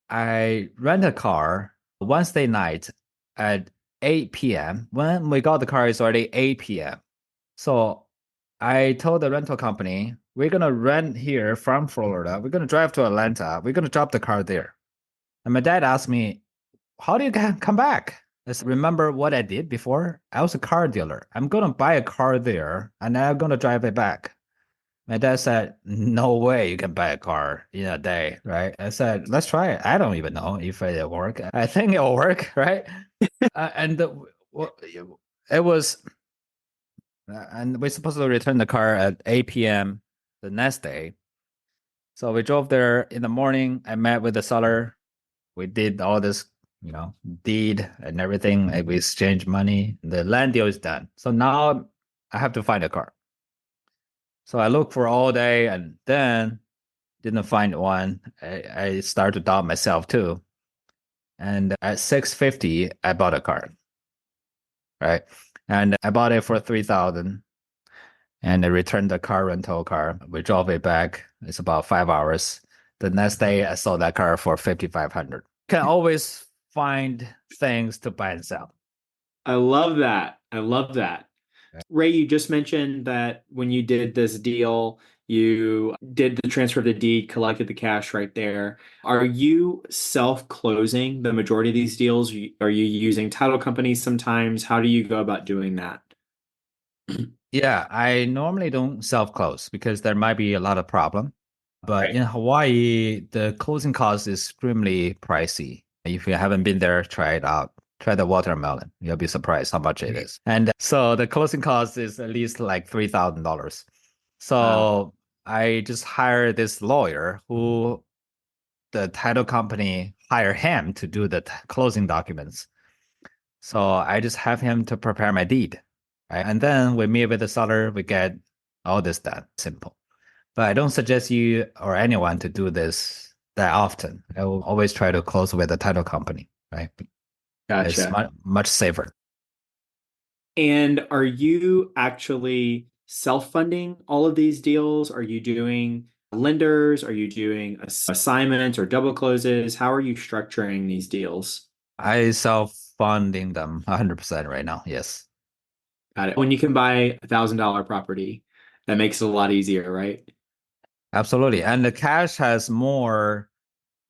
I rent a car Wednesday night at 8 p.m. When we got the car, it's already 8 p.m. So I told the rental company, we're going to rent here from Florida. We're going to drive to Atlanta. We're going to drop the car there. And my dad asked me, how do you come back? I said, remember what I did before? I was a car dealer. I'm going to buy a car there and I'm going to drive it back. My dad said, no way you can buy a car in a day, right? I said, let's try it. I don't even know if it'll work. I think it'll work, right? It was, and we're supposed to return the car at 8 p.m. the next day. So we drove there in the morning. I met with the seller. We did all this, deed and everything. And we exchanged money. The land deal is done. So now I have to find a car. So I looked for all day and then didn't find one. I started to doubt myself too. And at 650, I bought a car. Right. And I bought it for 3,000 and I returned the car rental car. We drove it back. It's about 5 hours. The next day I sold that car for 5,500. Can always find things to buy and sell. I love that. I love that. Ray, you just mentioned that when you did this deal, you did the transfer of the deed, collected the cash right there. Are you self-closing the majority of these deals? Are you using title companies sometimes? How do you go about doing that? Yeah, I normally don't self-close because there might be a lot of problem. But Right. in Hawaii, the closing cost is extremely pricey. If you haven't been there, try it out. Try the watermelon. You'll be surprised how much it is. And so the closing cost is at least like $3,000. So I just hired this lawyer who the title company hire him to do the closing documents. So I just have him to prepare my deed. Right? And then we meet with the seller, we get all this done. Simple. But I don't suggest you or anyone to do this that often. I will always try to close with the title company, right? It's Gotcha. much safer. And are you actually self-funding all of these deals? Are you doing lenders? Are you doing assignments or double closes? How are you structuring these deals? I self-funding them 100% right now. Yes, Got it. When you can buy $1,000 property, that makes it a lot easier, right? absolutely. And the cash has more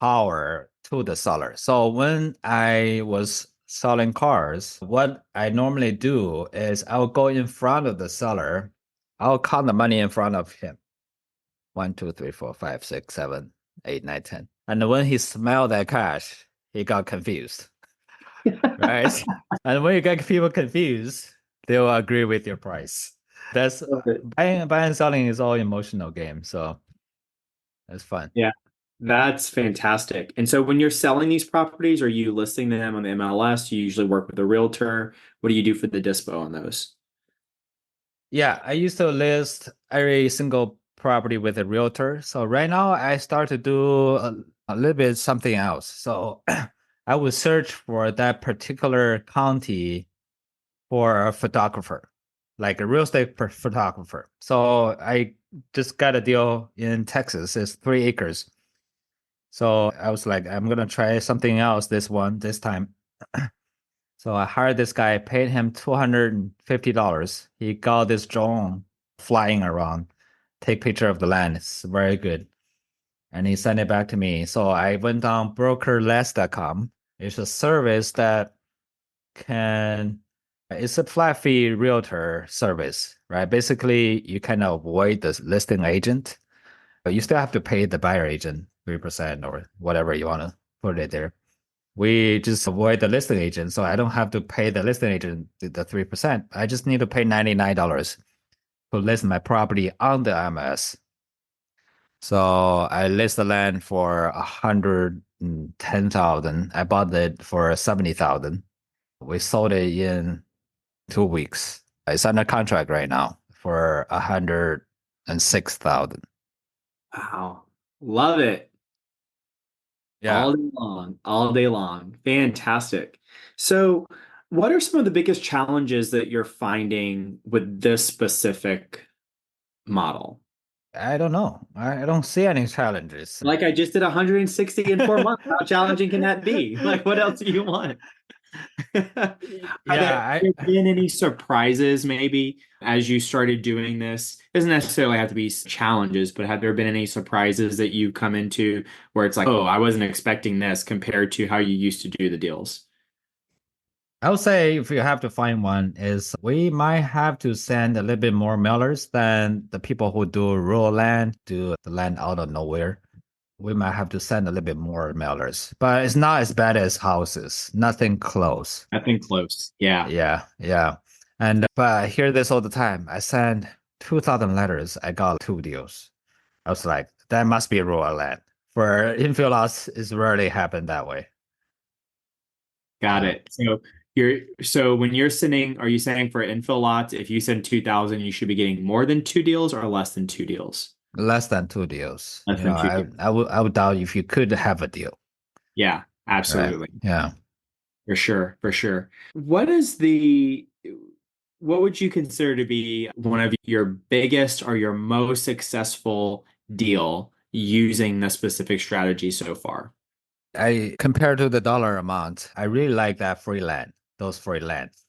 power to the seller. So when I was selling cars, what I normally do is I'll go in front of the seller. I'll count the money in front of him. 1, 2, 3, 4, 5, 6, 7, 8, 9, 10. And when he smelled that cash, he got confused, right? And when you get people confused, they will agree with your price. That's Love it. buying and selling is all emotional game, so it's fun. Yeah, that's fantastic. And so when you're selling these properties, are you listing them on the MLS? Do you usually work with a realtor? What do you do for the dispo on those? Yeah, I used to list every single property with a realtor. So right now I start to do a little bit something else. So I would search for that particular county for a photographer, like a real estate photographer. So I just got a deal in Texas. It's 3 acres. So I was like, I'm gonna try something else this time. So I hired this guy, paid him $250. He got this drone flying around, take picture of the land. It's very good. And he sent it back to me. So I went on brokerless.com. It's a service that can it's a flat fee realtor service, right? Basically, you kind of avoid the listing agent, but you still have to pay the buyer agent 3% or whatever you want to put it there. We just avoid the listing agent, so I don't have to pay the listing agent the 3%. I just need to pay $99 to list my property on the MLS. So I list the land for 110,000. I bought it for 70,000. We sold it in 2 weeks. It's under contract right now for 106,000. Wow. Love it. Yeah. All day long, all day long. Fantastic. So, what are some of the biggest challenges that you're finding with this specific model? I don't know. I don't see any challenges. Like I just did 160 in 4 months. How challenging can that be? Like, what else do you want? Have Yeah, there been any surprises maybe as you started doing this? Doesn't necessarily have to be challenges, but have there been any surprises that you come into where it's like, oh, I wasn't expecting this compared to how you used to do the deals? I would say if you have to find one, is we might have to send a little bit more mailers than the people who do rural land, do the land out of nowhere. We might have to send a little bit more mailers, but it's not as bad as houses. Nothing close. I think close. Yeah. Yeah, yeah. And but I hear this all the time. I sent 2,000 letters. I got 2 deals. I was like, that must be rural land. For infill lots, it's rarely happened that way. Got Yeah. it. So when you're sending, are you saying for infill lots, if you send 2,000, you should be getting more than 2 deals or less than 2 deals? Less than 2 deals. Less than two deals. I would doubt if you could have a deal. Yeah, Right. absolutely. Yeah. For sure, for sure. What would you consider to be one of your biggest or your most successful deal using the specific strategy so far? I compared to the dollar amount, I really like that free land, those free lands.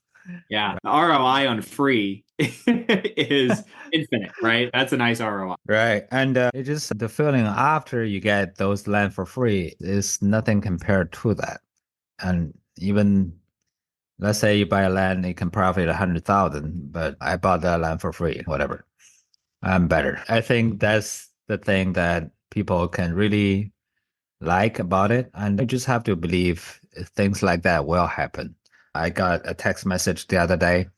Yeah, the ROI on free is infinite, right? That's a nice ROI. Right. And it just the feeling after you get those land for free is nothing compared to that. And even let's say you buy a land, you can profit 100,000, but I bought that land for free, whatever. I'm better. I think that's the thing that people can really like about it. And you just have to believe things like that will happen. I got a text message the other day.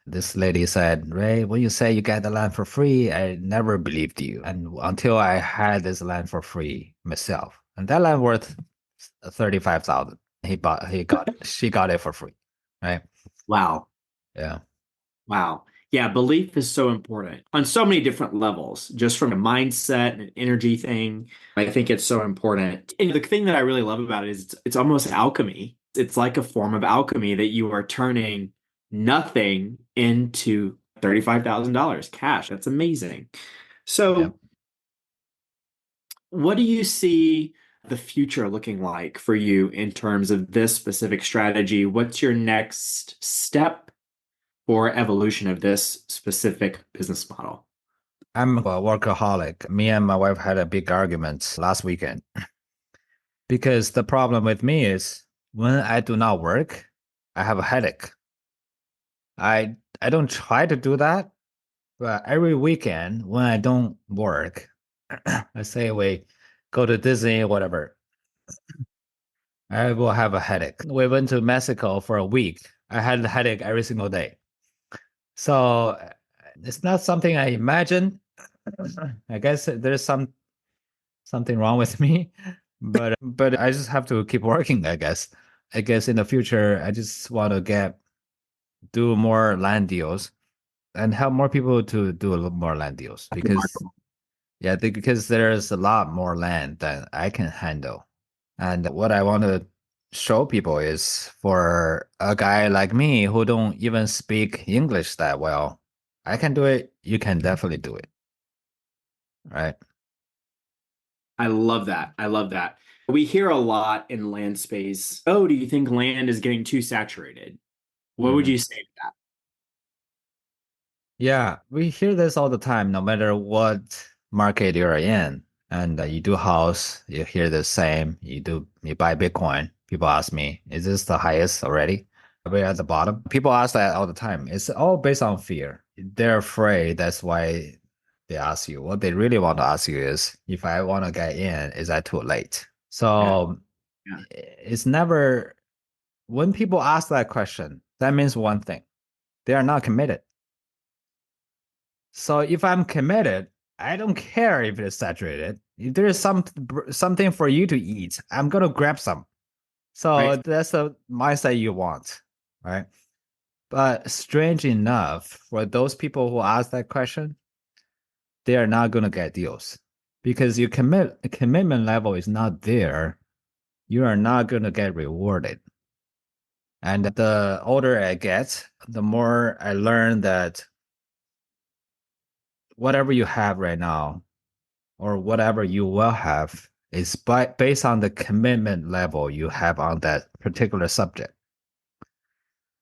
This lady said, Ray, when you say you get the land for free, I never believed you. And until I had this land for free myself. And that land worth 35,000. She got it for free. Right. Wow. Yeah. Wow. Yeah, belief is so important on so many different levels, just from a mindset and an energy thing. I think it's so important. And the thing that I really love about it is it's almost alchemy. It's like a form of alchemy that you are turning nothing into $35,000 cash. That's amazing. Yeah. So, what do you see the future looking like for you in terms of this specific strategy? What's your next step or evolution of this specific business model? I'm a workaholic. Me and my wife had a big argument last weekend because the problem with me is when I do not work, I have a headache. I don't try to do that, but every weekend when I don't work, I say we go to Disney, whatever, I will have a headache. We went to Mexico for a week. I had a headache every single day. So it's not something I imagine. I guess there's something wrong with me, but I just have to keep working, I guess. I guess in the future, I just want to do more land deals and help more people to do a little more land deals because because there's a lot more land than I can handle. And what I want to show people is for a guy like me who don't even speak English that well, I can do it. You can definitely do it. Right. I love that. I love that. We hear a lot in land space. Oh, do you think land is getting too saturated? What would Mhm. you say to that? Yeah, we hear this all the time, no matter what market you're in. And you do house, you hear the same. You buy Bitcoin. People ask me, is this the highest already? We're at the bottom. People ask that all the time. It's all based on fear. They're afraid. That's why they ask you. What they really want to ask you is, if I want to get in, is that too late? Yeah, So yeah. it's never, when people ask that question, that means one thing. They are not committed. So if I'm committed, I don't care if it's saturated. If there's something for you to eat, I'm gonna grab some. So Right. that's the mindset you want, right? But strange enough, for those people who ask that question, they are not gonna get deals because your commitment level is not there. You are not gonna get rewarded. And the older I get, the more I learn that whatever you have right now or whatever you will have is based on the commitment level you have on that particular subject.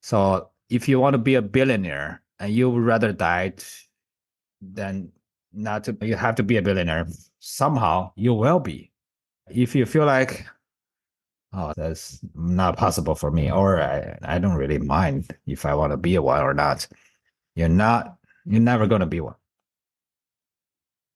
So if you want to be a billionaire and you would rather die than not to, you have to be a billionaire. Somehow you will be. If you feel like, oh, that's not possible for me, or I don't really mind if I want to be one or not, you're never going to be one.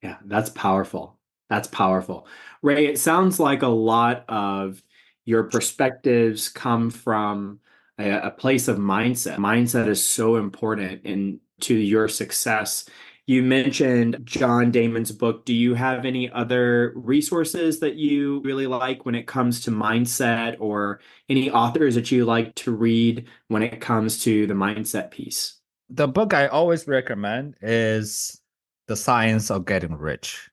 Yeah, that's powerful. That's powerful. Ray, it sounds like a lot of your perspectives come from a place of mindset. Mindset is so important to your success. You mentioned John Damon's book. Do you have any other resources that you really like when it comes to mindset, or any authors that you like to read when it comes to the mindset piece? The book I always recommend is The Science of Getting Rich.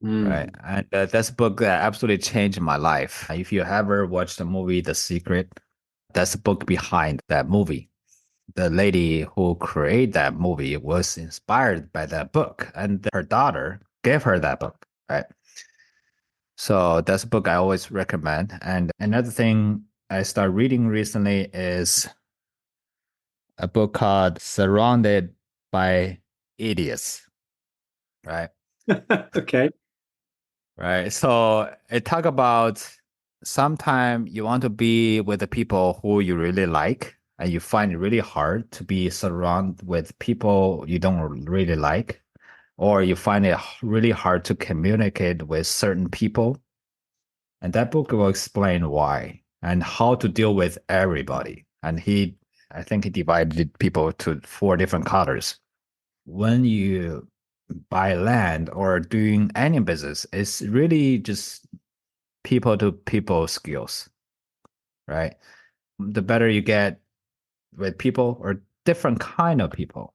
Right. Mm. And that's a book that absolutely changed my life. If you ever watched the movie The Secret, that's the book behind that movie. The lady who created that movie was inspired by that book, and her daughter gave her that book. Right. So that's a book I always recommend. And another thing I started reading recently is a book called Surrounded by Idiots. Right. Okay. Right. So it talk about sometimes you want to be with the people who you really like, and you find it really hard to be surrounded with people you don't really like, or you find it really hard to communicate with certain people. And that book will explain why and how to deal with everybody. And I think he divided people to 4 different colors. When you buy land or doing any business, it's really just people to people skills, right? The better you get with people or different kind of people,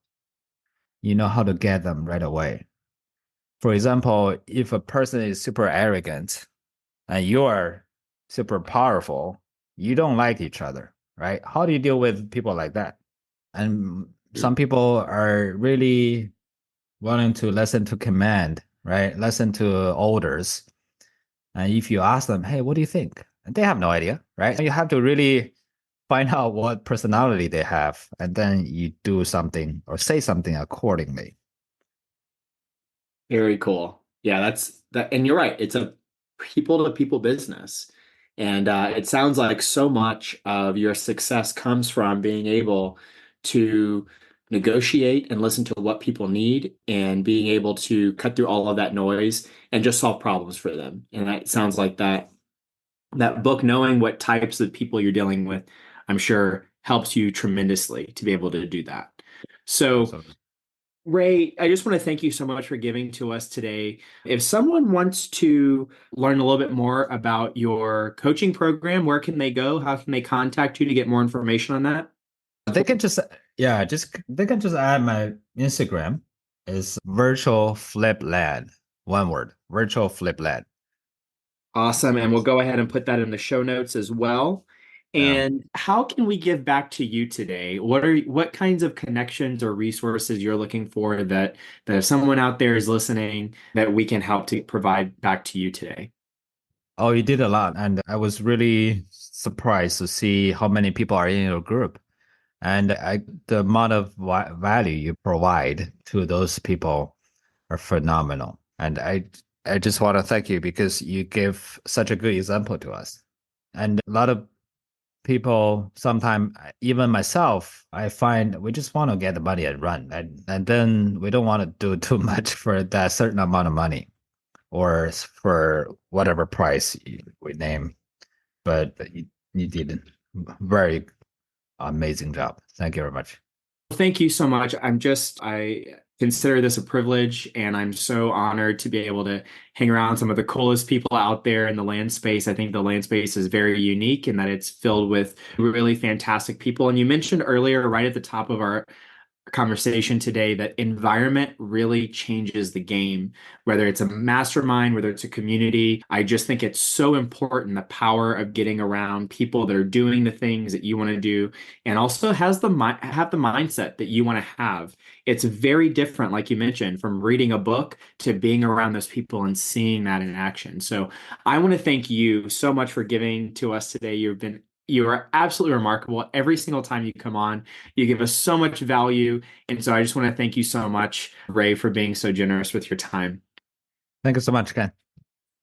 you know how to get them right away. For example, if a person is super arrogant and you are super powerful, you don't like each other, right? How do you deal with people like that? And some people are really willing to listen to command, right? Listen to orders. And if you ask them, hey, what do you think? And they have no idea, right? You have to really find out what personality they have, and then you do something or say something accordingly. Very cool. Yeah, that's that. And you're right. It's a people to people business. And it sounds like so much of your success comes from being able to negotiate and listen to what people need, and being able to cut through all of that noise and just solve problems for them. And it sounds like that book, knowing what types of people you're dealing with, I'm sure helps you tremendously to be able to do that. So Absolutely. Ray, I just want to thank you so much for giving to us today. If someone wants to learn a little bit more about your coaching program, where can they go? How can they contact you to get more information on that? They can just, yeah, just they can just add my Instagram is virtual flip lad. One word, virtual flip lad. Awesome. And we'll go ahead and put that in the show notes as well. Yeah. And how can we give back to you today? What kinds of connections or resources you're looking for that if someone out there is listening, that we can help to provide back to you today? Oh, you did a lot. And I was really surprised to see how many people are in your group. And the amount of value you provide to those people are phenomenal. And I just want to thank you because you give such a good example to us. And a lot of people, sometimes, even myself, I find we just want to get the money and run. And then we don't want to do too much for that certain amount of money or for whatever price we name. But you did a very amazing job. Thank you very much. Thank you so much. I consider this a privilege, and I'm so honored to be able to hang around some of the coolest people out there in the land space. I think the land space is very unique in that it's filled with really fantastic people. And you mentioned earlier, right at the top of conversation today that environment really changes the game, whether it's a mastermind, whether it's a community. I just think it's so important, the power of getting around people that are doing the things that you want to do and also have the mindset that you want to have. It's very different, like you mentioned, from reading a book to being around those people and seeing that in action. So I want to thank you so much for giving to us today. You are absolutely remarkable. Every single time you come on, you give us so much value. And so I just want to thank you so much, Ray, for being so generous with your time. Thank you so much, Ken.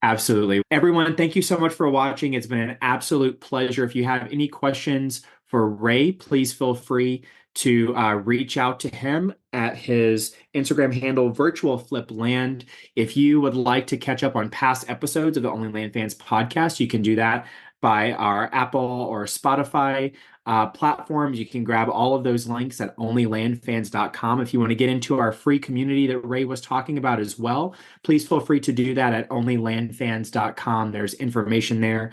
Absolutely. Everyone, thank you so much for watching. It's been an absolute pleasure. If you have any questions for Ray, please feel free to reach out to him at his Instagram handle, Virtual Flip Land. If you would like to catch up on past episodes of the Only Land Fans podcast, you can do that by our Apple or Spotify platforms. You can grab all of those links at onlylandfans.com. If you want to get into our free community that Ray was talking about as well, please feel free to do that at onlylandfans.com. There's information there.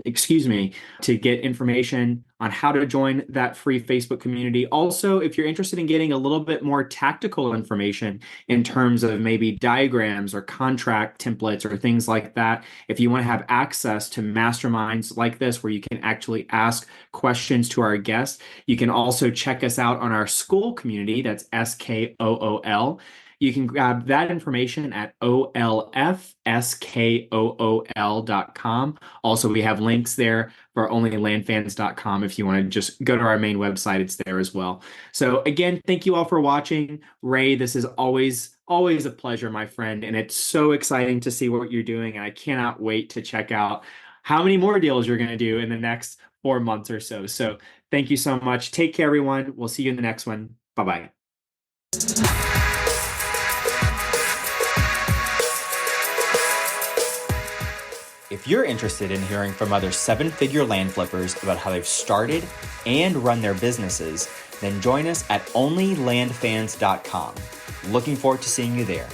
Excuse me, to get information on how to join that free Facebook community. Also, if you're interested in getting a little bit more tactical information in terms of maybe diagrams or contract templates or things like that, if you want to have access to masterminds like this where you can actually ask questions to our guests, you can also check us out on our school community. That's SKOOL. You can grab that information at olfskool.com. Also, we have links there for onlylandfans.com. If you want to just go to our main website, it's there as well. So again, thank you all for watching. Ray, this is always a pleasure, my friend. And it's so exciting to see what you're doing. And I cannot wait to check out how many more deals you're going to do in the next 4 months or so. So thank you so much. Take care, everyone. We'll see you in the next one. Bye-bye. If you're interested in hearing from other seven-figure land flippers about how they've started and run their businesses, then join us at onlylandfans.com. Looking forward to seeing you there.